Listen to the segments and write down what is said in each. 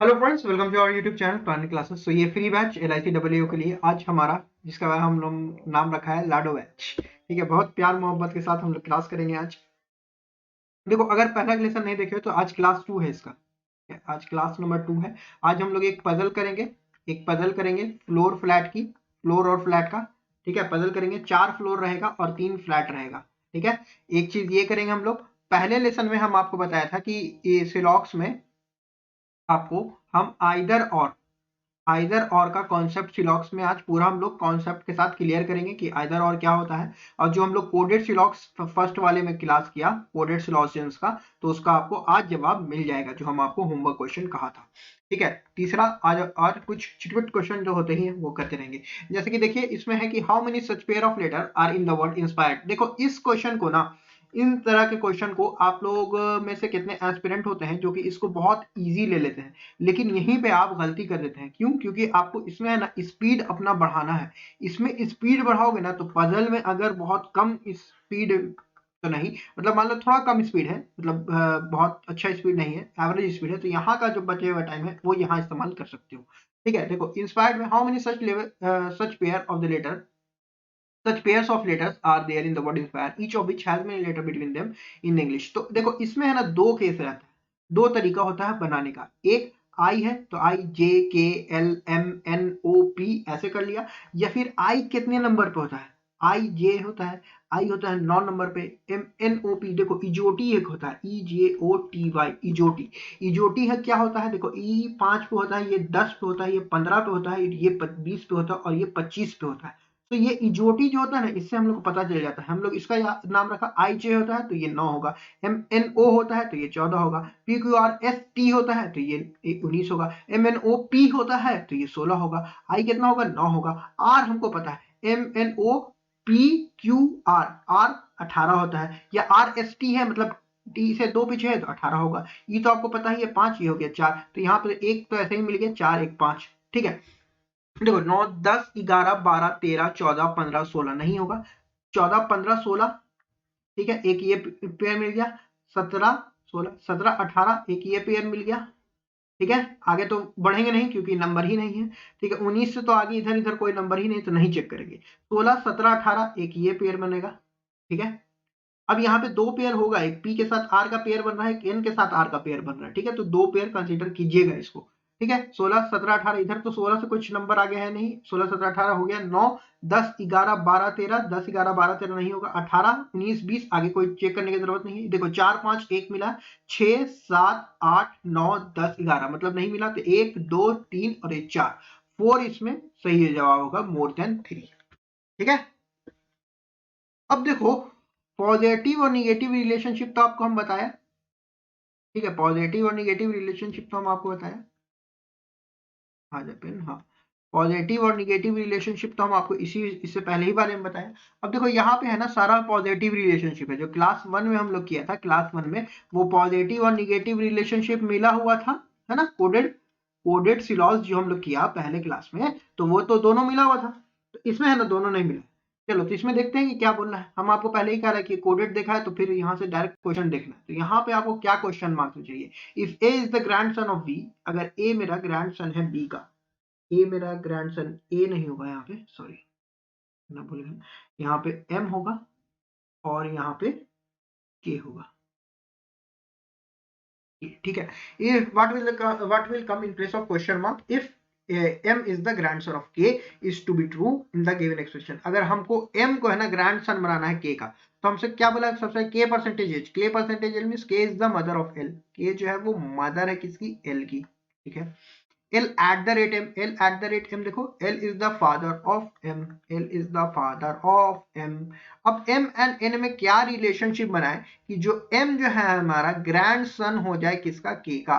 Hello friends, welcome to our YouTube channel planning classes. ये free batch LIC AAU के लिए आज हमारा, जिसका हम लोग नाम रखा है लाडो बैच। ठीक है, बहुत प्यार मोहब्बत के साथ हम लोग क्लास करेंगे आज। देखो, अगर पहला लेसन नहीं देखे हो तो आज क्लास 2 है इसका। आज क्लास नंबर 2 है। आज हम लोग एक पजल करेंगे। फ्लोर फ्लैट की, फ्लोर और फ्लैट का। ठीक है, पजल करेंगे। 4 फ्लोर रहेगा और 3 फ्लैट रहेगा। ठीक है, एक चीज ये करेंगे हम लोग। पहले लेसन में हम आपको बताया था कि ये सिलॉक्स में आपको हम आइदर और का कॉन्सेप्ट सिलॉक्स में आज पूरा हम लोग कॉन्सेप्ट के साथ क्लियर करेंगे कि आइदर और क्या होता है। और जो हम लोग कोडेड सिलॉक्स फर्स्ट वाले में क्लास किया, कोडेड सिलॉक्स का, तो उसका आपको आज जवाब मिल जाएगा, जो हम आपको होमवर्क क्वेश्चन कहा था। ठीक है, तीसरा आज और कुछ चिटविट क्वेश्चन जो होते हैं वो करते रहेंगे। जैसे कि देखिए, इसमें है कि how many such pair of letter are in the word inspired. देखो, इस क्वेश्चन को ना, इन तरह के क्वेश्चन को आप लोग में से कितने एस्पिरेंट होते हैं जो कि इसको बहुत इजी ले लेते हैं, लेकिन यहीं पे आप गलती कर देते हैं। क्यों? क्योंकि आपको इसमें है ना स्पीड अपना बढ़ाना है। इसमें स्पीड बढ़ाओगे ना तो पजल में अगर बहुत कम स्पीड तो नहीं, मतलब मान लो थोड़ा कम स्पीड है, मतलब बहुत अच्छा स्पीड नहीं है, एवरेज स्पीड है, तो यहाँ का जो बचे हुआ टाइम है वो यहाँ इस्तेमाल कर सकते हो। ठीक है, देखो, इंस्पायर्ड में how many such level such pair of the letter such pairs of letters are there in the word inspire, each of which has many letter between them in English। तो देखो, इसमें है ना दो केस रहता है, दो तरीका होता है बनाने का। एक आई है तो IJKLMNOP ऐसे कर लिया, या फिर आई कितने नंबर पे होता है, IJ होता है, आई होता है 9 नंबर पे। MNOP देखो, इजोटी एक होता है, EJOTY, इजोटी। इजोटी है क्या होता है, देखो, ई 5 पे होता है, ये 10 पे होता है, ये 15 पे होता है, ये 20 पे होता है और ये 25 पे होता है। तो ये इजोटी जो होता है ना, इससे हम लोग को पता चल जाता है। हम लोग इसका नाम रखा IJ होता है तो ये 9 होगा, MNO होता है तो ये 14 होगा, PQRST होता है तो ये 19 होगा, MNOP होता है तो ये 16 होगा। आई कितना होगा? 9 होगा। आर हमको पता है, MNOPQR, आर 18 होता है, या RST है, मतलब टी से 2 पीछे है तो 18 होगा। ये तो आपको पता ही है, 5 ये हो गया 4, तो यहाँ पे एक तो ऐसे ही मिल गया, 4 1 5। ठीक है, देखो, 9 10 11 12 13 14 15 16 नहीं होगा, 14 15 16। ठीक है, एक ये पेयर मिल गया, 17 16 17 18, एक ये पेयर मिल गया। ठीक है, आगे तो बढ़ेंगे नहीं क्योंकि नंबर ही नहीं है। ठीक है, 19 से तो आगे इधर इधर कोई नंबर ही नहीं, तो नहीं चेक करेंगे। 16 17 18, एक ये पेयर बनेगा। ठीक है, अब यहाँ पे दो पेयर होगा, एक पी के साथ आर का पेयर बन रहा है, एक एन के साथ आर का पेयर बन रहा है। ठीक है, तो दो पेयर कंसीडर कीजिएगा इसको। ठीक है, 16 17 18, इधर तो 16 से कुछ नंबर आगे है नहीं, 16 17 18 हो गया। 9 10 11 12 13, 10 11 12 13 नहीं होगा, 18 19 20, आगे कोई चेक करने की जरूरत नहीं है। देखो, 4 5 1 मिला, 6 7 8 9 10 11, मतलब नहीं मिला, तो 1 2 3 और 1 4, 4 इसमें सही जवाब होगा, मोर देन 3। ठीक है, अब देखो, पॉजिटिव और निगेटिव रिलेशनशिप तो आपको हम बताया। ठीक है, पॉजिटिव और निगेटिव रिलेशनशिप तो हम आपको बताया। हाँ जपिन, हाँ, पॉजिटिव और निगेटिव रिलेशनशिप तो हम आपको इससे पहले ही बारे में बताया। अब देखो, यहाँ पे है ना सारा पॉजिटिव रिलेशनशिप है, जो क्लास 1 में हम लोग किया था। क्लास 1 में वो पॉजिटिव और निगेटिव रिलेशनशिप मिला हुआ था, है ना, कोडेड कोडेड सिलॉस जो हम लोग किया पहले क्लास में, तो वो तो दोनों मिला हुआ था। तो इसमें है ना दोनों नहीं मिला। चलो, तो इसमें देखते हैं कि क्या बोलना है। हम आपको पहले ही कह रहा है कि कोडेड देखा है तो फिर यहाँ से डायरेक्ट क्वेश्चन देखना है। तो यहाँ पे आपको क्या क्वेश्चन मार्क्स में चाहिए? If A is the grandson of B, अगर ए मेरा ग्रैंड सन है बी का, ए मेरा ग्रैंड सन, ए नहीं होगा यहाँ पे, सॉरी ना भूल गया, यहाँ पे एम होगा और यहाँ पे के होगा। ठीक है, if what will come in place of question mark if m is the grandson of k is to be true in the given expression। अगर हमको m को है ना ग्रैंडसन बनाना है k का, तो हमसे क्या बोला? सबसे k परसेंटेज एज, k percentage L means k is the mother of l, k जो है वो मदर है किसकी? l की। ठीक है, L at the rate m, L at the rate m, देखो, L is the father of m, L is the father of m। अब m and n में क्या रिलेशनशिप बनाए कि जो m जो है हमारा ग्रैंड सन हो जाए किसका? k का,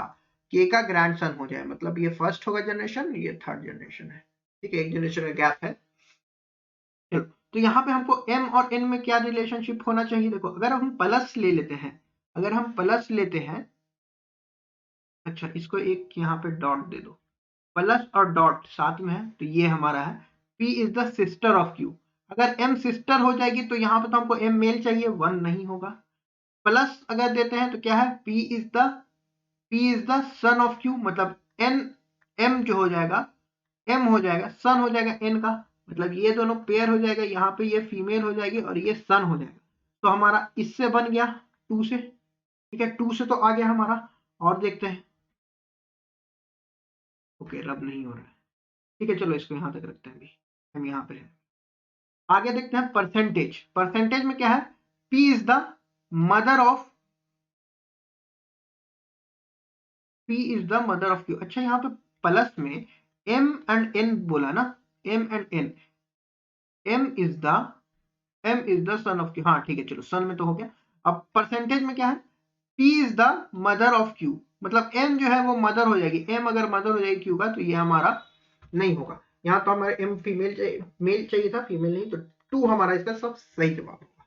k का ग्रैंड सन हो जाए, मतलब ये फर्स्ट होगा जनरेशन, ये थर्ड जनरेशन है। ठीक है, एक जनरेशन का गैप है। चलो, तो यहाँ पे हमको m और n में क्या रिलेशनशिप होना चाहिए? देखो, अगर हम प्लस ले लेते हैं, अगर हम प्लस लेते हैं, अच्छा इसको एक यहाँ पे डॉट दे दो, प्लस और डॉट साथ में है, तो ये हमारा है P is the sister of Q। अगर M सिस्टर हो जाएगी तो यहाँ पे तो हमको M मेल चाहिए, 1 नहीं होगा। प्लस अगर देते हैं तो क्या है? P is the son of Q, मतलब एन एम जो हो जाएगा एम हो जाएगा, सन हो जाएगा एन का, मतलब ये दोनों पेयर हो जाएगा, यहाँ पे ये फीमेल हो जाएगी और ये सन हो जाएगा। तो हमारा इससे बन गया 2 से, ठीक है 2 से तो आ गया हमारा। और देखते हैं, ओके रब नहीं हो रहा है, ठीक है चलो इसको यहाँ तक रखते हैं, अभी हम यहाँ पे हैं। आगे देखते हैं परसेंटेज। परसेंटेज में क्या है, P is the mother of, P is the mother of Q. अच्छा यहाँ पे प्लस में एम एंड एन बोला ना, M and N, M is the son of Q, हाँ ठीक है चलो सन में तो हो गया। अब परसेंटेज में क्या है, P is the mother of Q, मतलब M जो है वो मदर हो जाएगी, M अगर मदर हो जाएगी Q का तो ये हमारा नहीं होगा। यहाँ तो हमारे M फीमेल चाहिए, मेल चाहिए था, फीमेल नहीं, तो 2 हमारा इसका सब सही जवाब होगा।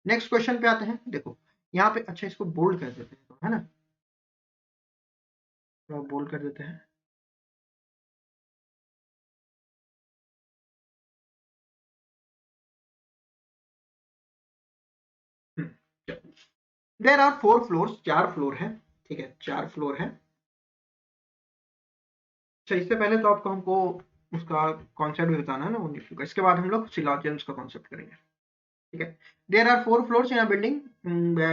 नेक्स्ट क्वेश्चन पे आते हैं। देखो यहाँ पे, अच्छा इसको बोल्ड कर देते हैं, है ना, तो बोल्ड कर देते हैं। देयर आर 4 फ्लोर्स, 4 फ्लोर है, ठीक है 4 फ्लोर है। अच्छा इससे पहले तो आपको हमको उसका कॉन्सेप्ट भी बताना है ना ओनली फ्लो का, इसके बाद हम लोग सिलॉजिजम्स का कॉन्सेप्ट करेंगे, ठीक है। There are 4 floors in a building,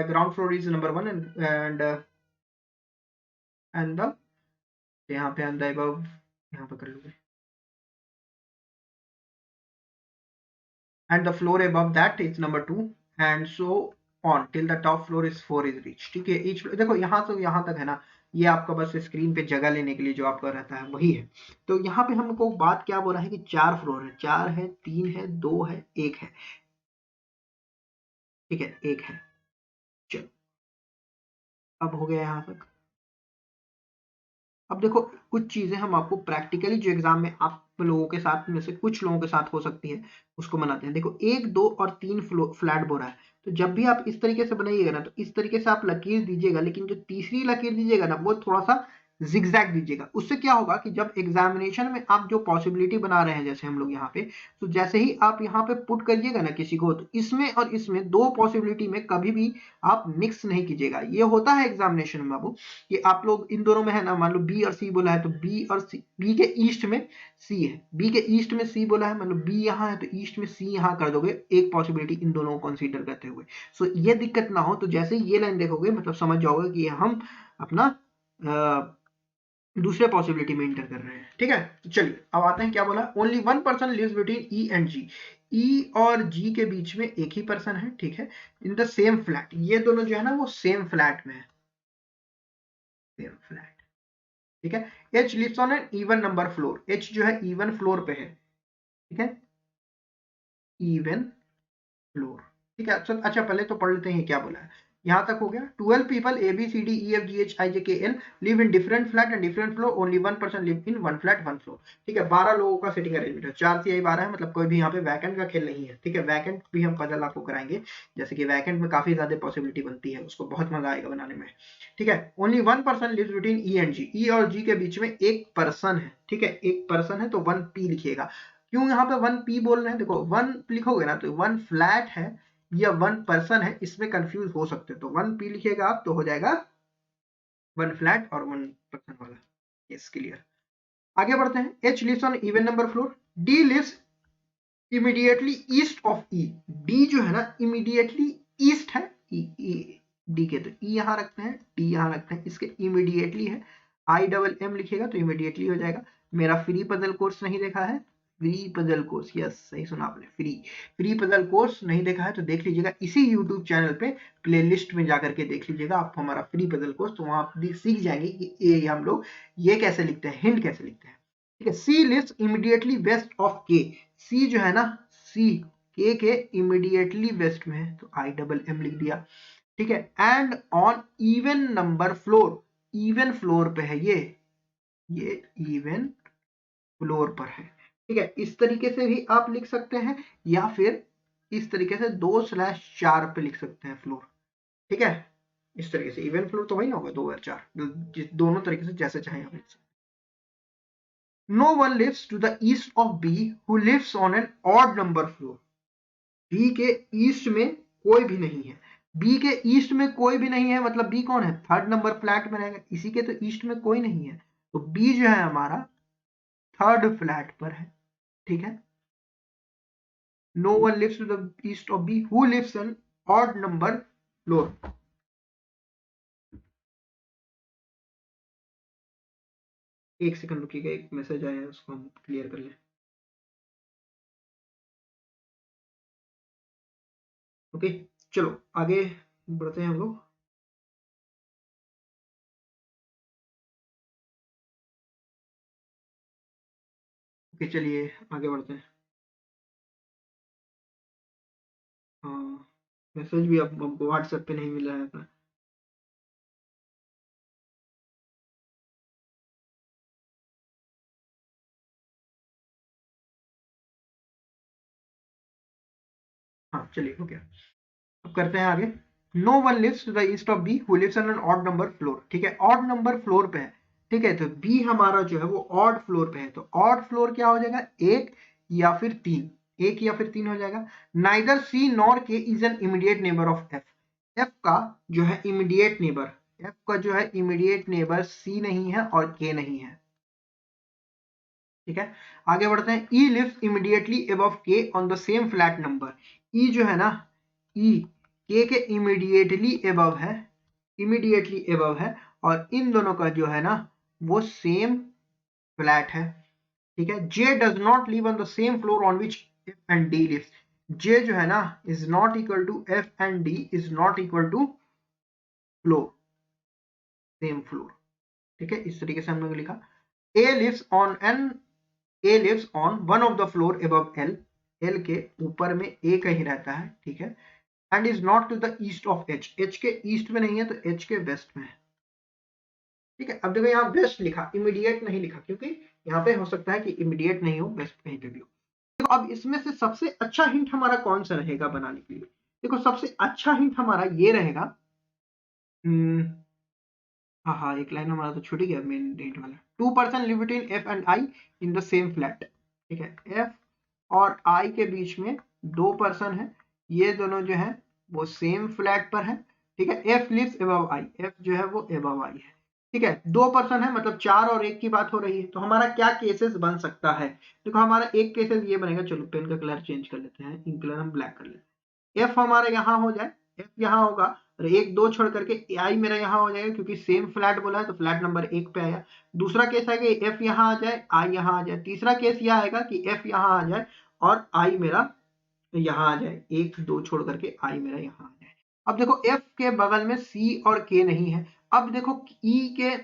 ground floor is number 1 and the, यहाँ पे एंड द अबव यहाँ पे कर लूंगे, and the floor above that is number 2 and so on till the top floor is 4 is reach, ठीक है। Each देखो यहाँ से यहाँ तक है ना, ये आपका बस स्क्रीन पे जगह लेने के लिए जो आपका रहता है वही है। तो यहाँ पे हमको बात क्या बोला है कि 4 फ्लोर है, 4 है, 3 है, 2 है, 1 है, ठीक है 1 है। चलो अब हो गया यहाँ तक। अब देखो कुछ चीजें हम आपको प्रैक्टिकली जो एग्जाम में आप लोगों के साथ में से कुछ लोगों के साथ हो सकती है उसको बनाते हैं। देखो 1, 2 और 3 फ्लैट बोरा है, तो जब भी आप इस तरीके से बनाइएगा ना तो इस तरीके से आप लकीर दीजिएगा, लेकिन जो तीसरी लकीर दीजिएगा ना वो थोड़ा सा जिगजैग दीजिएगा। उससे क्या होगा कि जब एग्जामिनेशन में आप जो पॉसिबिलिटी बना रहे हैं जैसे हम लोग यहाँ पे, तो जैसे ही आप यहाँ पे पुट करिएगा ना किसी को, तो इसमें और इसमें दो पॉसिबिलिटी में कभी भी आप मिक्स नहीं कीजिएगा। ये होता है एग्जामिनेशन में बाबू कि आप लोग इन दोनों में है ना, मान लो बी और सी बोला है तो बी और सी, बी के ईस्ट में सी है, बी के ईस्ट में सी बोला है, मान लो बी यहाँ है तो ईस्ट में सी यहाँ कर दोगे, एक पॉसिबिलिटी इन दोनों को कंसीडर करते हुए। सो ये दिक्कत ना हो, तो जैसे ही ये लाइन देखोगे मतलब समझ जाओगे कि हम अपना दूसरे पॉसिबिलिटी में इंटर कर रहे हैं, ठीक है। तो चलिए अब आते हैं, क्या बोला, only 1 person lives between E and G, E और जी के बीच में एक ही पर्सन है, ठीक है, इन द सेम फ्लैट, ये दोनों जो है ना वो सेम फ्लैट में है, सेम फ्लैट, ठीक है। H lives on an even number floor, H जो है इवन फ्लोर पे है, ठीक है, इवन फ्लोर, ठीक है। अच्छा पहले तो पढ़ लेते हैं क्या बोला है, यहां तक हो गया। 12 people A B C D E F G H I J K L live in different flat and different floor, only one person live in one flat one floor, ठीक है। 12 लोगों का सिटिंग अरेंजमेंट है, 4 से 12 है, मतलब कोई भी यहाँ पे वैकेंट का खेल नहीं है, ठीक है। वैकेंट भी हम कल आपको कराएंगे, जैसे कि वैकेंट में काफी ज्यादा पॉसिबिलिटी बनती है, उसको बहुत मजा आएगा बनाने में, ठीक है। Only 1 person lives between E and G, E और जी के बीच में एक पर्सन है, ठीक है, एक पर्सन है, तो 1P लिखिएगा। क्यों यहाँ पे 1P बोल रहे हैं, देखो 1 लिखोगे ना तो 1 फ्लैट है या 1 पर्सन है, इसमें कंफ्यूज हो सकते हैं, तो 1P लिखिएगा आप तो हो जाएगा 1 फ्लैट और 1 पर्सन वाला, यस क्लियर। आगे बढ़ते हैं। H lives on even number floor, D lives immediately east of E, D जो है ना इमीडिएटली ईस्ट है D के, तो E यहाँ रखते हैं, D यहाँ रखते हैं, इसके इमीडिएटली है, IMM लिखिएगा तो इमीडिएटली हो जाएगा। मेरा फ्री पजल कोर्स नहीं देखा है, फ्री पजल कोर्स, यस सही सुना आपने, फ्री पजल कोर्स नहीं देखा है तो देख लीजिएगा, इसी यूट्यूब चैनल पे प्लेलिस्ट में जाकर के देख लीजिएगा आप हमारा फ्री पजल कोर्स, तो वहां आप सीख जाएंगे कि ये हम लोग ये कैसे लिखते हैं, हिंट कैसे लिखते हैं, ठीक है। C lives immediately west of K, C जो है ना, सी के इमीडिएटली वेस्ट में है तो IMM लिख दिया, ठीक है। And on even number floor, even floor पे है ये इवन फ्लोर पर है, ठीक है। इस तरीके से भी आप लिख सकते हैं या फिर इस तरीके से 2/4 पे लिख सकते हैं फ्लोर, ठीक है। इस तरीके से इवन फ्लोर तो वही ना होगा 2 और 4, दोनों तरीके से जैसे चाहे आप लिख सकते हैं। No one lives to the east of B who lives on an odd number floor, B के ईस्ट में कोई भी नहीं है, B के ईस्ट में कोई भी नहीं है, मतलब B कौन है, 3rd नंबर फ्लैट में रहेगा, इसी के तो ईस्ट में कोई नहीं है, तो बी जो है हमारा थर्ड फ्लैट पर है, ठीक है। No one lives to the east of B who lives in odd number floor. एक सेकंड रुकिएगा, एक मैसेज आया है उसको हम क्लियर कर लें। ओके चलो आगे बढ़ते हैं हम लोग। ओके चलिए आगे बढ़ते हैं। हाँ मैसेज भी अब हमको व्हाट्सएप पे नहीं मिल रहा है अपना। हाँ चलिए हो गया। अब करते हैं आगे। No one lives to the east of B who lives on an odd number floor, ठीक है। ऑड नंबर फ्लोर पे है, ठीक है। तो बी हमारा जो है वो ऑड फ्लोर पे है, तो ऑड फ्लोर क्या हो जाएगा, एक या फिर तीन, एक या फिर तीन हो जाएगा। नाइदर सी नॉर के is an immediate neighbour of F. F का जो है इमीडिएट नेबर, एफ का जो है इमीडिएट नेबर सी नहीं है और के नहीं है, ठीक है। आगे बढ़ते हैं। E lives immediately above K on the same flat number. E जो है ना, ई के इमीडिएटली अबव है, इमीडिएटली अबव है, और इन दोनों का जो है ना वो सेम फ्लैट है, ठीक है। J does not live on the same floor on which F and D lives. J जो है ना is not equal to F and D is not equal to floor, same floor, ठीक है। इस तरीके से हम लोग लिखा। A lives on an A lives on one of the floor above L, L के ऊपर में ए कहीं रहता है, ठीक है। And is not to the east of H, H के ईस्ट में नहीं है तो एच के वेस्ट में है, ठीक है। अब देखो यहाँ वेस्ट लिखा, इमीडिएट नहीं लिखा, क्योंकि यहाँ पे हो सकता है कि इमीडिएट नहीं हो, वेस्ट कहीं पे भी हो। देखो अब इसमें से सबसे अच्छा हिंट हमारा कौन सा रहेगा बनाने के लिए। देखो सबसे अच्छा हिंट हमारा ये रहेगा, हाँ हाँ एक लाइन हमारा तो छूट ही गया मेन हिंट वाला। 2% live between F and I in the same flat, ठीक है। एफ और आई के बीच में 2% है, ये दोनों जो है वो सेम फ्लैट पर है, ठीक है। F lives above I, F जो है वो अबव आई है, ठीक है। 2% है मतलब 4 और 1 की बात हो रही है। तो हमारा क्या केसेस बन सकता है, देखो हमारा एक केसेस ये बनेगा, चलो पेन का कलर चेंज कर लेते हैं, इन कलर हम ब्लैक कर लेते हैं। एफ हमारा यहाँ हो जाए, एफ यहाँ होगा, और एक दो छोड़ करके आई मेरा यहाँ हो जाएगा, क्योंकि सेम फ्लैट बोला है तो फ्लैट नंबर 1 पे आया। दूसरा केस है कि एफ यहाँ आ जाए, आई यहाँ आ जाए। तीसरा केस यह आएगा कि एफ यहाँ आ जाए और आई मेरा यहाँ आ जाए, एक दो छोड़ करके आई मेरा यहाँ आ जाए। अब देखो एफ के बगल में सी और के नहीं है। अब देखो ई के,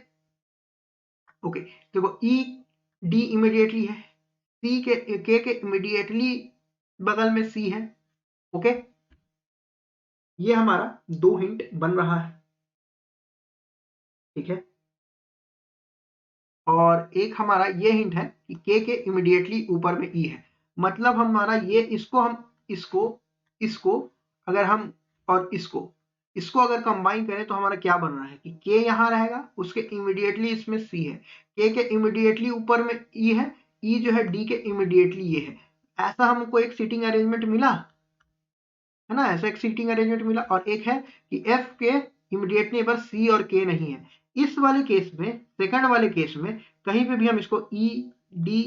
ओके देखो ई डी इमीडिएटली है, सी के इमीडिएटली बगल में सी है, ओके। ये हमारा 2 हिंट बन रहा है, ठीक है। और एक हमारा ये हिंट है कि के इमीडिएटली ऊपर में ई है, मतलब हमारा ये इसको इसको अगर हम और इसको अगर कंबाइन करें तो हमारा क्या बन रहा है कि के यहाँ रहेगा, उसके इमीडिएटली इसमें सी है, के इमीडिएटली ऊपर में ई है, ई जो है डी के इमीडिएटली ये है। ऐसा हमको एक सीटिंग अरेंजमेंट मिला है ना, ऐसा एक सीटिंग अरेंजमेंट मिला। और एक है कि एफ के इमीडिएट नेबर सी और के नहीं है। इस वाले केस में, सेकंड वाले केस में कहीं पे भी हम इसको ई डी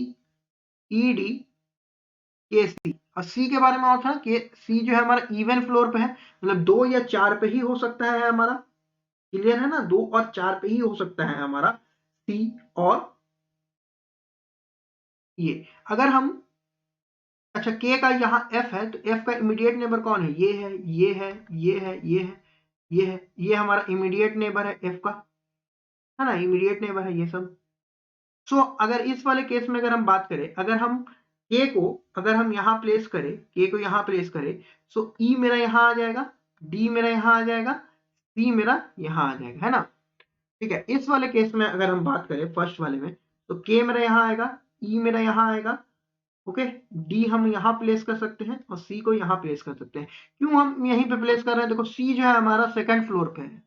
के सी, और सी के बारे में और था कि सी जो है हमारा इवन फ्लोर पे है, मतलब 2 या 4 पे ही हो सकता है हमारा, क्लियर है ना, 2 और 4 पे ही हो सकता है हमारा सी और ये। अगर हम, अच्छा के का यहाँ एफ है तो एफ का इमीडिएट नेबर कौन है, ये है, ये है, ये है, ये है, ये है, ये हमारा इमीडिएट नेबर है एफ का, है ना, इमीडिएट नेबर है ये सब। सो अगर इस वाले केस में अगर हम बात करें, अगर हम के को अगर हम यहाँ प्लेस करें, के को यहाँ प्लेस करें, सो ई मेरा यहाँ आ जाएगा, डी मेरा यहाँ आ जाएगा, सी मेरा यहाँ आ जाएगा, है ना, ठीक है। इस वाले केस में अगर हम बात करें फर्स्ट वाले में, तो के मेरा यहाँ आएगा, ई मेरा यहाँ आएगा, ओके। डी हम यहाँ प्लेस कर सकते हैं और सी को यहाँ प्लेस कर सकते हैं। क्यों हम यहीं पे प्लेस कर रहे हैं, देखो सी जो है हमारा सेकंड फ्लोर पे है,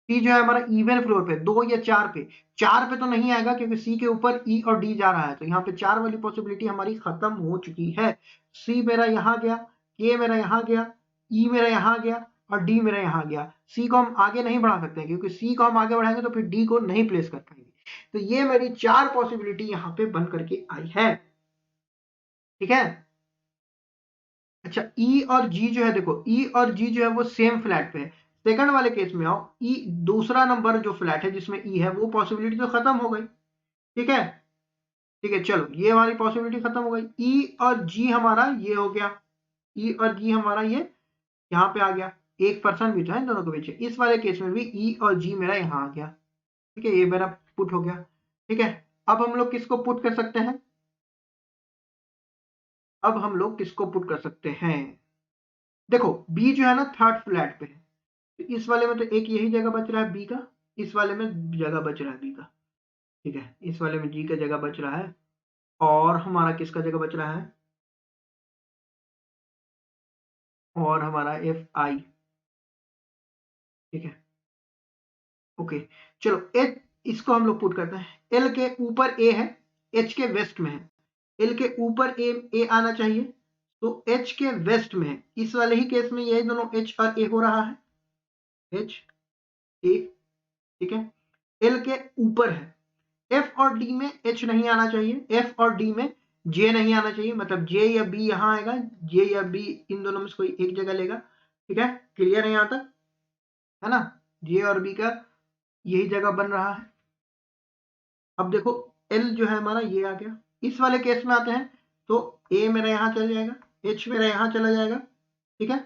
सी जो है हमारा इवन फ्लोर पे, 2 या 4 पे, 4 पे तो नहीं आएगा क्योंकि सी के ऊपर ई और डी जा रहा है, तो यहाँ पे 4 वाली पॉसिबिलिटी हमारी खत्म हो चुकी है। सी मेरा यहाँ गया, के मेरा यहाँ गया, ई मेरा यहाँ गया और डी मेरा यहाँ गया। सी को हम आगे नहीं बढ़ा सकते क्योंकि सी को हम आगे बढ़ाएंगे तो फिर डी को नहीं प्लेस कर पाएंगे। तो ये मेरी 4 पॉसिबिलिटी यहाँ पे बन करके आई है, ठीक है। अच्छा ई और जी जो है, देखो ई और जी जो है वो सेम फ्लैट पे है। सेकंड वाले केस में आओ, ई दूसरा नंबर जो फ्लैट है जिसमें ई है वो पॉसिबिलिटी तो खत्म हो गई, ठीक है। ठीक है, चलो ये हमारी पॉसिबिलिटी खत्म हो गई। ई और जी हमारा ये हो गया, ई और जी हमारा ये यहाँ पे आ गया, एक पर्सन भी तो है इन दोनों के बीच। इस वाले केस में भी ई और जी मेरा यहाँ आ गया, ठीक है, ये मेरा पुट हो गया, ठीक है। अब हम लोग किसको पुट कर सकते हैं, अब हम लोग किसको पुट कर सकते हैं, देखो बी जो है ना थर्ड फ्लैट पे है, तो इस वाले में तो एक यही जगह बच रहा है बी का, इस वाले में जगह बच रहा है बी का, ठीक है, इस वाले में जी का जगह बच रहा है, और हमारा किसका जगह बच रहा है, और हमारा एफ आई, ठीक है, ओके। चलो एच, इसको हम लोग पुट करते हैं। एल के ऊपर ए है, एच के वेस्ट में है, एल के ऊपर ए आना चाहिए, तो एच के वेस्ट में है। इस वाले ही केस में यही दोनों एच और ए हो रहा है, एच ए, ठीक है। एल के ऊपर है, एफ और डी में एच नहीं आना चाहिए, एफ और डी में जे नहीं आना चाहिए, मतलब जे या बी यहाँ आएगा, जे या बी इन दोनों में से कोई एक जगह लेगा, ठीक है। क्लियर है यहाँ तक, है ना, जे और बी का यही जगह बन रहा है। अब देखो एल जो है हमारा ये आ गया। इस वाले केस में आते हैं, तो ए मेरा यहाँ चला जाएगा, एच मेरा यहाँ चला जाएगा, ठीक है।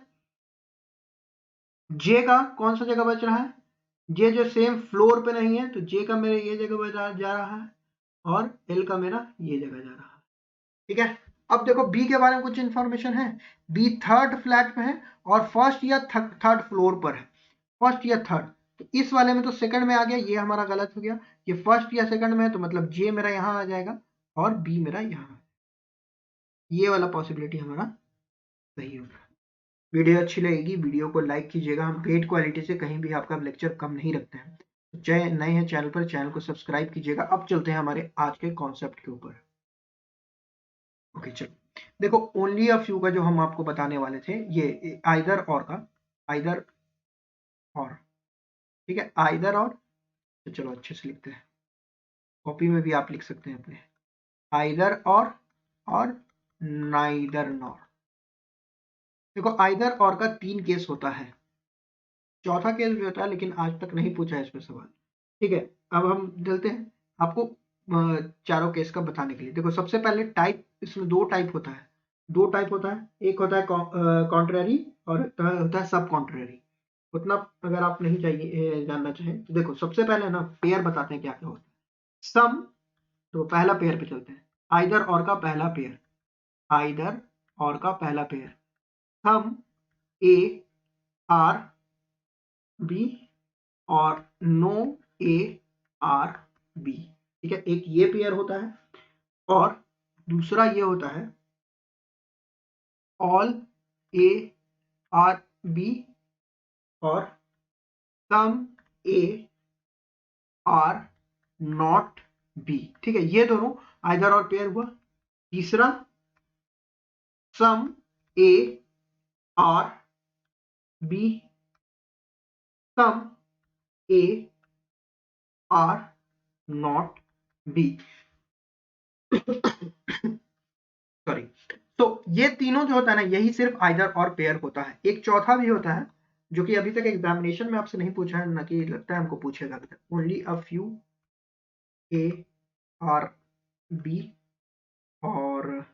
जे का कौन सा जगह बच रहा है, जे जो सेम फ्लोर पे नहीं है, तो जे का मेरा ये जगह बचा जा रहा है, और एल का मेरा ये जगह जा रहा है, ठीक है। अब देखो बी के बारे में कुछ इंफॉर्मेशन है, बी थर्ड फ्लैट में है और फर्स्ट या थर्ड फ्लोर पर है, फर्स्ट या थर्ड। तो इस वाले में तो सेकंड में आ गया, ये हमारा गलत हो गया, ये फर्स्ट या सेकंड में है, तो मतलब जे मेरा यहाँ आ जाएगा और बी मेरा यहाँ, ये वाला पॉसिबिलिटी हमारा सही होगा। वीडियो अच्छी लगेगी, वीडियो को लाइक कीजिएगा, हम पेड क्वालिटी से कहीं भी आपका लेक्चर कम नहीं रखते हैं। चाहे नए हैं चैनल पर, चैनल को सब्सक्राइब कीजिएगा। अब चलते हैं हमारे आज के कॉन्सेप्ट के ऊपर। ओके चलो, देखो ओनली अ फ्यू का जो हम आपको बताने वाले थे, ये आइदर और का, आइदर और, ठीक है, आइदर और, तो चलो अच्छे से लिखते हैं, कॉपी में भी आप लिख सकते हैं अपने, आइदर और नाइदर नॉर। देखो आइदर और का 3 केस होता है, चौथा केस भी होता है लेकिन आज तक नहीं पूछा है इस पे सवाल, ठीक है। अब हम चलते हैं आपको चारों केस का बताने के लिए। देखो सबसे पहले टाइप, इसमें 2 टाइप होता है, 2 टाइप होता है, एक होता है कॉन्ट्रेरी और होता है सब कॉन्ट्रेरी। उतना अगर आप नहीं चाहिए जानना चाहें तो देखो सबसे पहले ना पेयर बताते हैं क्या क्या होता है। सम, तो पहला पेयर पे चलते हैं, आइदर और का पहला पेयर, आइदर और का पहला pair, some A are B और नो ए आर बी, ठीक है, एक ये पेयर होता है, और दूसरा ये होता है ऑल ए आर बी और some A are not B, ठीक है, ये दोनों आइदर और पेयर हुआ। तीसरा some A are B, some A are not B, sorry. तो ये तीनों जो होता है ना, यही सिर्फ आइदर और पेयर होता है। एक चौथा भी होता है जो कि अभी तक एग्जामिनेशन में आपसे नहीं पूछा है, ना कि लगता है हमको पूछेगा अभी तक, only a few A are B और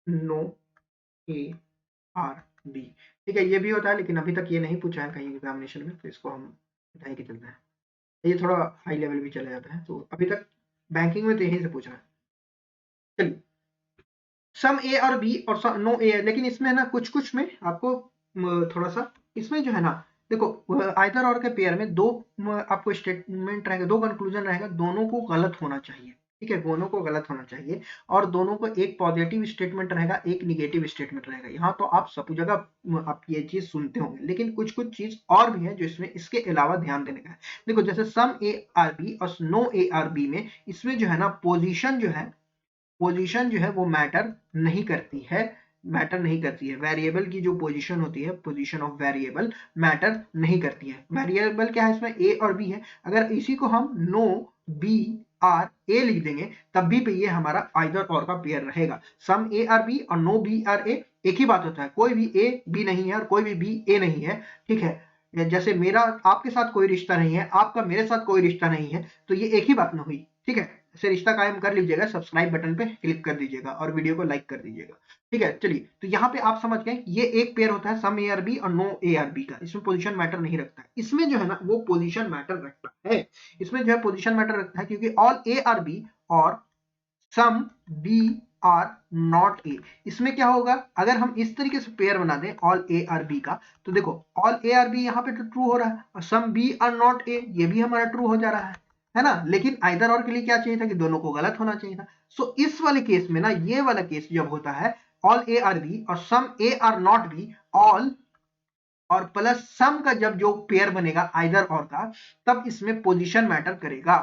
नो ए आर बी, ठीक है, ये भी होता है लेकिन अभी तक ये नहीं पूछा है कहीं एग्जामिनेशन में, तो इसको हम बताए के चलते हैं। ये थोड़ा हाई लेवल भी चला जाता है, तो अभी तक बैंकिंग में तो यहीं से पूछा है। चलिए, सम ए और बी और नो ए है, लेकिन इसमें ना कुछ कुछ में आपको थोड़ा सा इसमें जो है ना, देखो आइदर और के पेयर में 2 आपको स्टेटमेंट रहेगा, 2 कंक्लूजन रहेगा, दोनों को गलत होना चाहिए, ठीक है, दोनों को गलत होना चाहिए, और दोनों को एक पॉजिटिव स्टेटमेंट रहेगा, एक निगेटिव स्टेटमेंट रहेगा। यहाँ तो आप सब जगह आप ये चीज सुनते होंगे, लेकिन कुछ कुछ चीज और भी है जो इसमें इसके अलावा ध्यान देने का है। देखो जैसे सम ए आर बी और नो ए आर बी में, इसमें जो है ना पोजिशन जो है, पोजीशन जो है वो मैटर नहीं करती है, मैटर नहीं करती है। वेरिएबल की जो पोजीशन होती है, पोजीशन ऑफ वेरिएबल मैटर नहीं करती है। वेरिएबल क्या है इसमें, ए और बी है। अगर इसी को हम नो बी आर ए लिख देंगे तब भी पे ये हमारा आइदर और का पेयर रहेगा। सम ए आर बी और नो बी आर ए एक ही बात होता है, कोई भी ए बी नहीं है और कोई भी बी ए नहीं है, ठीक है। जैसे मेरा आपके साथ कोई रिश्ता नहीं है, आपका मेरे साथ कोई रिश्ता नहीं है, तो ये एक ही बात ना हुई, ठीक है। इसे रिश्ता कायम कर लीजिएगा, सब्सक्राइब बटन पे क्लिक कर दीजिएगा और वीडियो को लाइक कर दीजिएगा, ठीक है। चलिए, तो यहाँ पे आप समझ गए ये एक पेयर होता है सम ए आर बी और नो ए आर बी का, इसमें पोजीशन मैटर नहीं रखता है। इसमें जो है ना वो पोजीशन मैटर रखता है, इसमें जो है पोजीशन मैटर रखता है, क्योंकि ऑल ए आर बी और some B are not A, इसमें क्या होगा अगर हम इस तरीके से पेयर बना दें ऑल ए आर बी का, तो देखो ऑल ए आर बी यहाँ पे तो ट्रू हो रहा है और some B are not A ये भी हमारा ट्रू हो जा रहा है ना। लेकिन आइदर और के लिए क्या चाहिए था कि दोनों को गलत होना चाहिए था। सो इस वाले केस में ना, ये वाला केस जब होता है ऑल ए आर बी और some A are not B, all और प्लस सम का जब जो पेयर बनेगा आइदर और का, तब इसमें पोजीशन मैटर करेगा,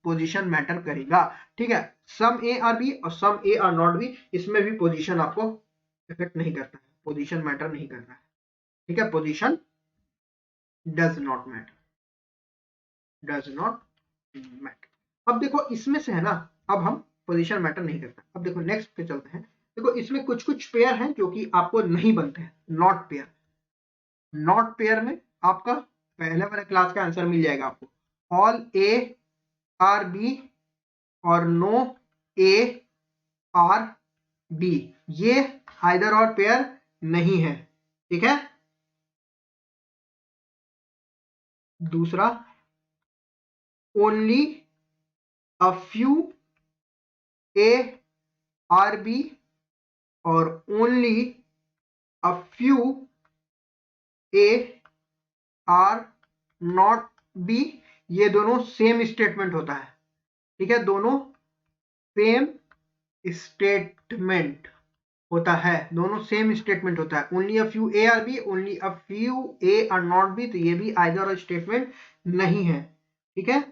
पोजीशन मैटर करेगा, ठीक है। सम ए आर बी और some A are not B, इसमें भी पोजीशन आपको इफेक्ट नहीं करता है, पोजीशन मैटर नहीं करता है, ठीक है। Position does not matter, does not matter. अब देखो इसमें से है ना, अब हम पोजीशन मैटर नहीं करता। अब देखो नेक्स्ट पे चलते हैं। देखो इसमें कुछ कुछ पेयर हैं जो कि आपको नहीं बनते हैं, नॉट पेयर। नॉट पेयर में आपका पहले वाले क्लास का आंसर मिल जाएगा आपको, ऑल ए आर बी और नो ए आर बी, ये आइदर और पेयर नहीं है, ठीक है। दूसरा, only a few A are B और only a few A are not B, ये दोनों सेम स्टेटमेंट होता है, ठीक है। दोनों सेम स्टेटमेंट होता है, दोनों सेम स्टेटमेंट होता है। Only a few A are B, only a few A are not B, तो ये भी आइदर और स्टेटमेंट नहीं है, ठीक है।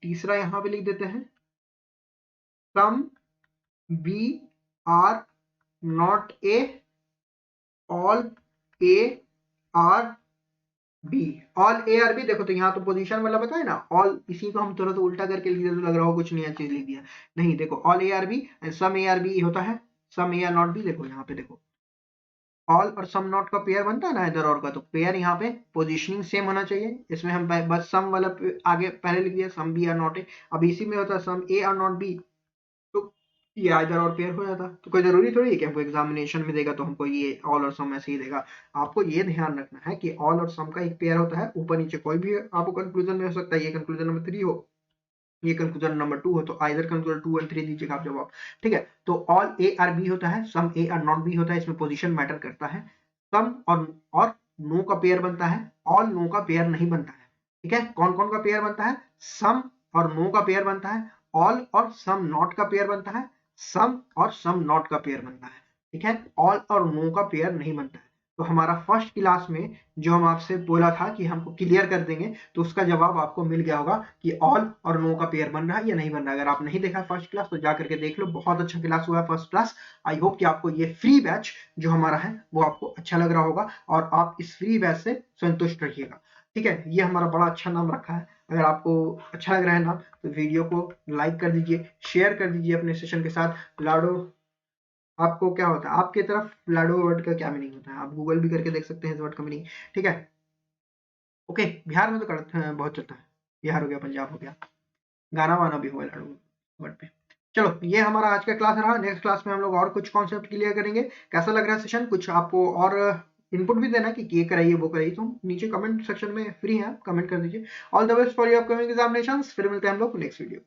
तीसरा यहां पे लिख देते हैं, some B are not A, all A are B, all A are B. देखो तो यहाँ तो पोजीशन वाला बताए ना, ऑल, इसी को हम थोड़ा सा उल्टा करके लिख दे तो लग रहा हो कुछ नया चीज लिख दिया, नहीं। देखो all A are B, some A are B होता है, some A are not B. देखो यहाँ पे देखो ऑल और सम नॉट का पेयर बनता है ना इधर और का, तो पेयर यहाँ पे पोजीशनिंग सेम होना चाहिए। इसमें हम बस सम वाला आगे पहले लिख दिया, some B are not A. अब इसी में होता है some A are not B, तो ये इधर और पेयर हो जाता। तो कोई जरूरी थोड़ी है कि हमको एग्जामिनेशन में देगा तो हमको ये ऑल और सम ऐसे ही देगा। आपको ये ध्यान रखना है कि ऑल और सम का एक पेयर होता है, ऊपर नीचे कोई भी आपको कंक्लूजन में हो सकता है। ये कंक्लूजन नंबर 3 हो, ये कंक्लूजन नंबर 2 हो, तो आइदर कंक्लूजन 2 और 3 दीजिएगा आप जवाब, ठीक है। तो ऑल ए आर बी होता है, some A are not B होता है, इसमें पोजीशन मैटर करता है। सम और नो का पेयर बनता है, ऑल नो का पेयर नहीं बनता है, ठीक है। कौन कौन का पेयर बनता है, सम और नो का पेयर बनता है, ऑल और सम नॉट का पेयर बनता है, सम और सम नॉट का पेयर बनता है, ठीक है। ऑल और नो का पेयर नहीं बनता है। तो हमारा फर्स्ट क्लास में जो हम आपसे बोला था कि हमको क्लियर कर देंगे, तो उसका जवाब आपको मिल गया होगा कि ऑल और नो का पेयर बन रहा है या नहीं बन रहा है। अगर आप नहीं देखा फर्स्ट क्लास तो जा करके देख लो, बहुत अच्छा क्लास हुआ है फर्स्ट क्लास। आई होप कि आपको ये फ्री बैच जो हमारा है वो आपको अच्छा लग रहा होगा और आप इस फ्री बैच से संतुष्ट रहिएगा, ठीक है। ये हमारा बड़ा अच्छा नाम रखा है। अगर आपको अच्छा लग रहा है ना तो वीडियो को लाइक कर दीजिए, शेयर कर दीजिए अपने सेशन के साथ। लाडो, आपको क्या होता है, आपके तरफ लाडो वर्ड का क्या मीनिंग होता है, आप गूगल भी करके देख सकते हैं इस वर्ड का मीनिंग, ठीक है। ओके, बिहार में तो बहुत चलता है, बिहार हो गया, पंजाब हो गया, गाना वाना भी हुआ लाडो वर्ड पे। चलो, ये हमारा आज का क्लास रहा। नेक्स्ट क्लास में हम लोग और कुछ कॉन्सेप्ट क्लियर करेंगे। कैसा लग रहा है सेशन, कुछ आपको और इनपुट भी देना कि ये कराइए वो कराइए, तो नीचे कमेंट सेक्शन में फ्री है, कमेंट कर दीजिए। All the best for your upcoming examinations. फिर मिलते हैं हम लोग नेक्स्ट वीडियो।